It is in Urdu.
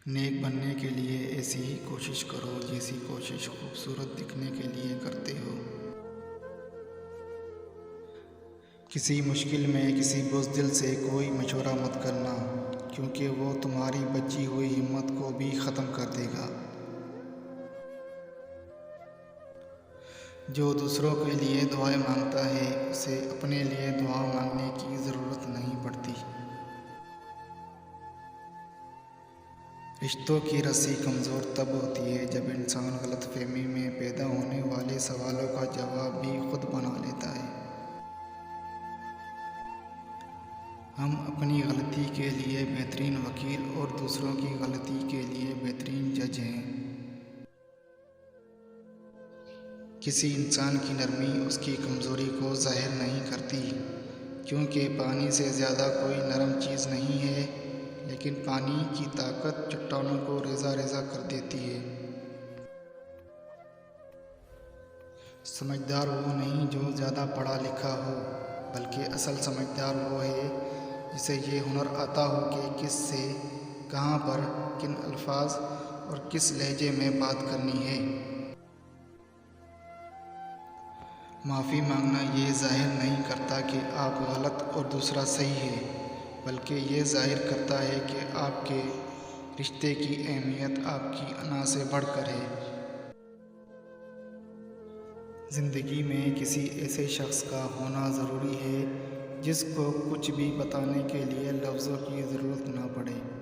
نیک بننے کے لیے ایسی ہی کوشش کرو جیسی کوشش خوبصورت دکھنے کے لیے کرتے ہو۔ کسی مشکل میں کسی بزدل سے کوئی مشورہ مت کرنا، کیونکہ وہ تمہاری بچی ہوئی ہمت کو بھی ختم کر دے گا۔ جو دوسروں کے لیے دعائیں مانگتا ہے اسے اپنے لیے دعا مانگنے کی ضرورت نہیں پڑتی۔ رشتوں کی رسی کمزور تب ہوتی ہے جب انسان غلط فہمی میں پیدا ہونے والے سوالوں کا جواب بھی خود بنا لیتا ہے۔ ہم اپنی غلطی کے لیے بہترین وکیل اور دوسروں کی غلطی کے لیے بہترین جج ہیں۔ کسی انسان کی نرمی اس کی کمزوری کو ظاہر نہیں کرتی، کیونکہ پانی سے زیادہ کوئی نرم چیز نہیں ہے، لیکن پانی کی طاقت چٹانوں کو ریزہ ریزہ کر دیتی ہے۔ سمجھدار وہ نہیں جو زیادہ پڑھا لکھا ہو، بلکہ اصل سمجھدار وہ ہے جسے یہ ہنر آتا ہو کہ کس سے، کہاں پر، کن الفاظ اور کس لہجے میں بات کرنی ہے۔ معافی مانگنا یہ ظاہر نہیں کرتا کہ آپ غلط اور دوسرا صحیح ہے، بلکہ یہ ظاہر کرتا ہے کہ آپ کے رشتے کی اہمیت آپ کی انا سے بڑھ کر ہے۔ زندگی میں کسی ایسے شخص کا ہونا ضروری ہے جس کو کچھ بھی بتانے کے لیے لفظوں کی ضرورت نہ پڑے۔